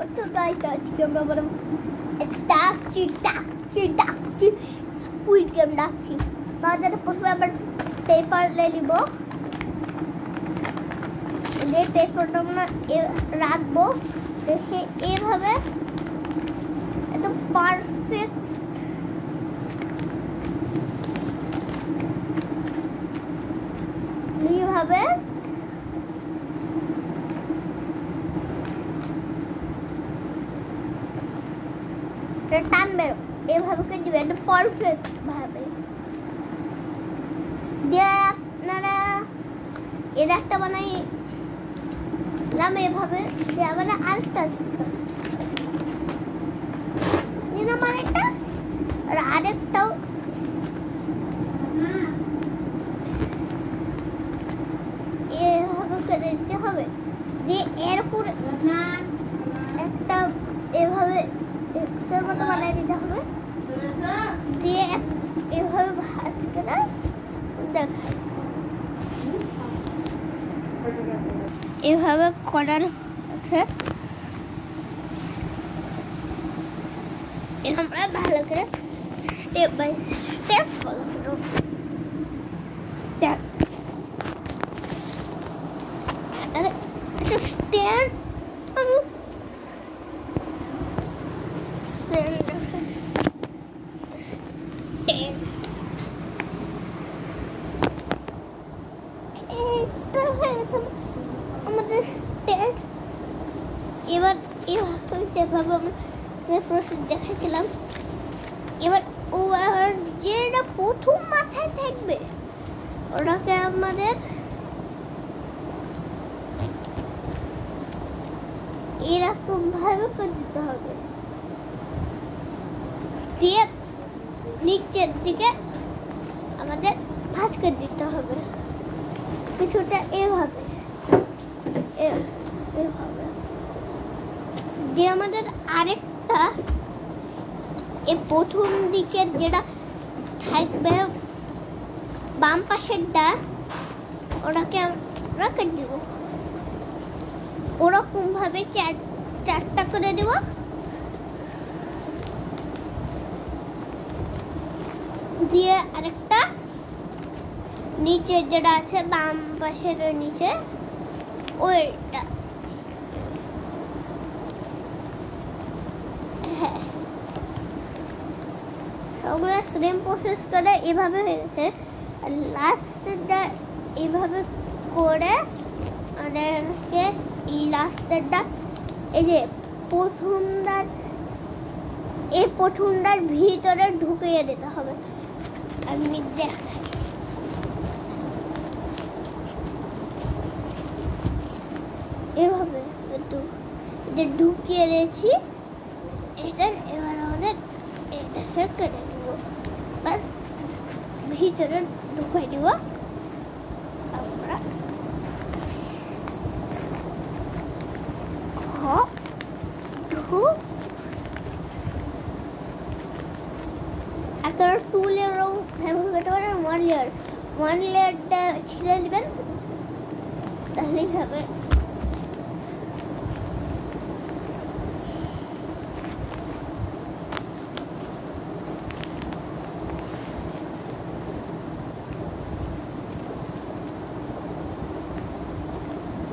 So guys, আজকে আমরা বানাবো ডাকছি স্কুইড গেম ডাকছি। তাহলে প্রথমে আমরা পেপার নিব, এই পেপারটা আমরা রাখবো এইভাবে একদম পারফেক্ট এইভাবে টানবে, এভাবে করে দিবে একটা পারফেক্ট ভাবে দিয়ে আপনারা এর একটা বানাই এভাবে দিয়ে আবার আরেকটা আরেকটা আর আরেকটাও এভাবে করে দিতে হবে। দিয়ে এর উপরে একটা এভাবে এক্সের মতো বানিয়ে দিতে হবে, দিয়ে এভাবে ভাঁজ করে দেখায়। এভাবে করার আছে আমরা ভালো করে স্টেপ বাই স্টেপ ফলো করব। আমাদের স্টেট এবার যেভাবে আমরা প্রসেস দেখাচ্ছিলাম, এবার ও যেটা প্রথম মাথায় থাকবে ওটাকে আমাদের এরকম ভাবে করে দিতে হবে, দিয়ে নিচের দিকে আমাদের ভাঁজ করে দিতে হবে কিছুটা এভাবে এভাবে। দিয়ে আমাদের আরেকটা এই প্রথম দিকের যেটা থাকবে বাম পাশেরটা ওটাকে আমরা কেটে দিব, ওরকম ভাবে চারটা করে দেব। দিয়ে আরেকটা নিচের যেটা আছে বাম পাশের নিচে ওইটা, হ্যাঁ সবগুলো সেম প্রসেস করে এভাবে হয়ে গেছে। আর লাস্টটা এইভাবে করে আমাদেরকে এই লাস্টটা এই যে প্রথমটার ভিতরে ঢুকিয়ে দিতে হবে। আমি দেখাই, এভাবে ঢুকিয়ে দিয়েছি এটা। এবার আমাদের এটাকে কেটে দিব, ভিতরে ঢুকিয়ে দিব আমরা। একটা টু লেয়ারও হতে পারে, ওয়ান লেয়ারটা ছিঁড়ে নেবেন, তাহলেই হবে।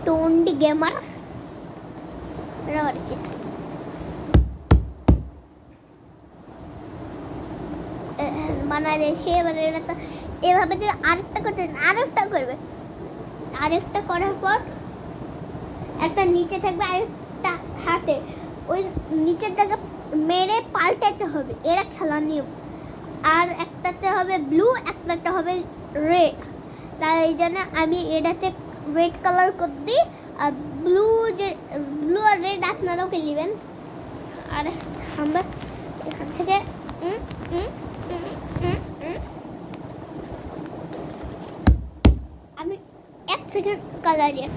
টোন্ডি গেমার বানায় রেখে এবার এটা এভাবে যদি আরেকটা করবে, আরেকটা করার পর একটা নিচে থাকবে আরেকটা হাতে, ওই নিচেরটাকে মেরে পাল্টাতে হবে, এরা খেলার নিয়ম। আর একটাতে হবে ব্লু, একটাতে হবে রেড, তাই জন্য আমি এটাতে রেড কালার করে দিই। আর ব্লু আর রেড আপনারাও খেলবেন। আর আমরা এখান থেকে আমি 1 সেকেন্ড কালার দিয়ে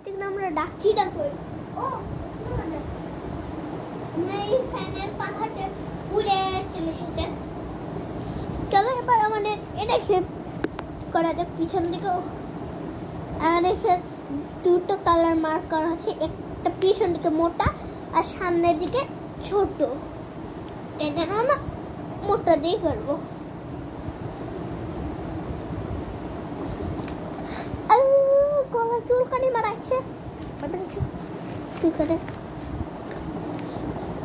থেকে আমরা ডাকছি কই ও এই ফ্যানের পাখাতে উড়ে চলে এসেছে। চলো এবার আমাদের এটা শেপ করা যাক পিছন দিকে। আর এখানে দুটো কালার মার্ক করা আছে, একটা পিছন দিকে মোটা আর সামনের দিকে ছোট। এটা আমরা মোটা দিয়ে করবো। গলা চুলকানি মারাচ্ছে, চুলকানি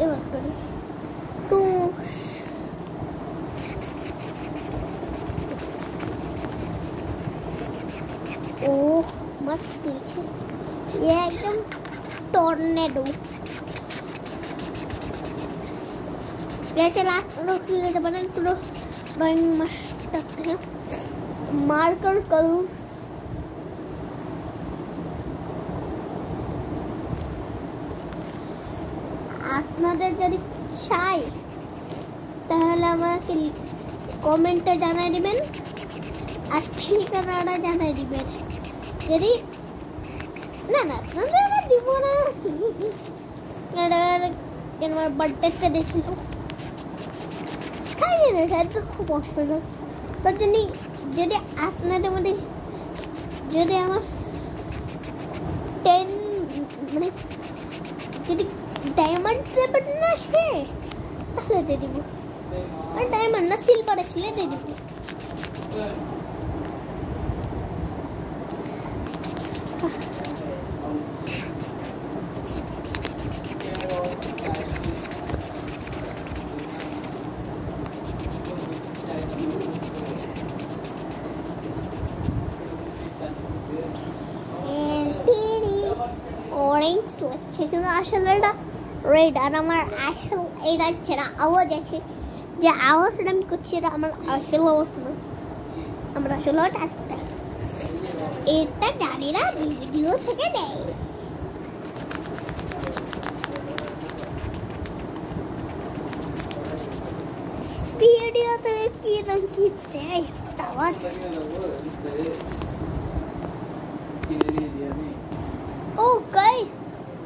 এবার করি তো ও मस्त दिखे ये एकदम टॉर्नेडो। चला बना तुलो ड्राइंग मस्त है। मार्कर करूँ আপনাদের যদি চাই তাহলে আমাকে কমেন্টে জানাই দিবেন আর ঠিকানাটা জানাই দিবেন। যদি না না আপনাদের দিব না, আমার বার্থডেতে দেখছিল খাই না এটা খুব পছন্দ। তার জন্য যদি আপনাদের মধ্যে যদি আমার 10 মানে যদি ডায়মন্ড লেভেল না আসে তাহলে দিয়ে দিব, আর ডায়মন্ড না সিলভার আসলে দিয়ে দিব। অরেঞ্জ লাগছে কিন্তু আসলে এটা রেড। আর আমার আসল এটা যেটা আওয়াজ আছে, যে আওয়াজটা আমি করছি এটা আমার আসল আওয়াজ না, আমার আসল আওয়াজ একটা। এটা জানিরা ভিডিও থেকে দেয়। ভিডিও থেকে কি রকম কি দেয় আওয়াজ। ও গাইস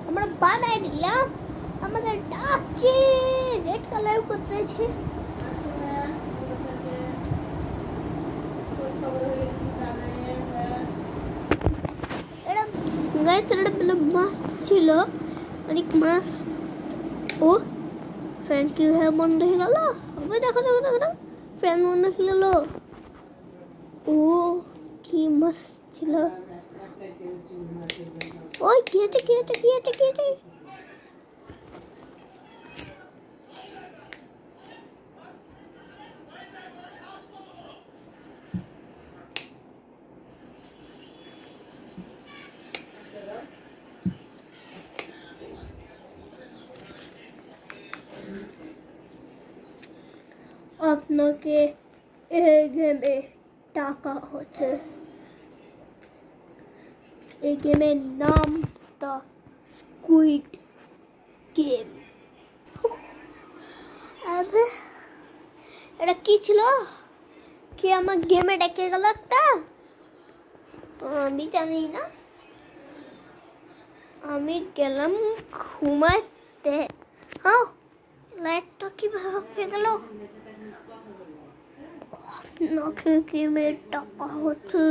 আমরা বানাই দিলাম আমাদের ডাকছে রেড কালার করতেছে। এটা গাইস এটা মাছ ছিল, অনেক মাছ। ও ফ্যান কি বন্ধ হয়ে গেল? দেখো দেখো দেখো ফ্যান বন্ধ হয়ে গেল। ও কি মাছ ছিল। ওই কি হচ্ছে কি হচ্ছে কি হচ্ছে কি হচ্ছে? আপনাকে এই গেমে টাকা হচ্ছে। এই গেমের নাম দ্য স্কুইড গেম। এটা কি ছিল? কি আমার গেমে ডেকে গেল একটা? আমি জানি না। আমি গেলাম ঘুমাতে। হ্যাঁ লাইটটা কিভাবে হয়ে গেল? আপনাকে গেমের টাকা হচ্ছে।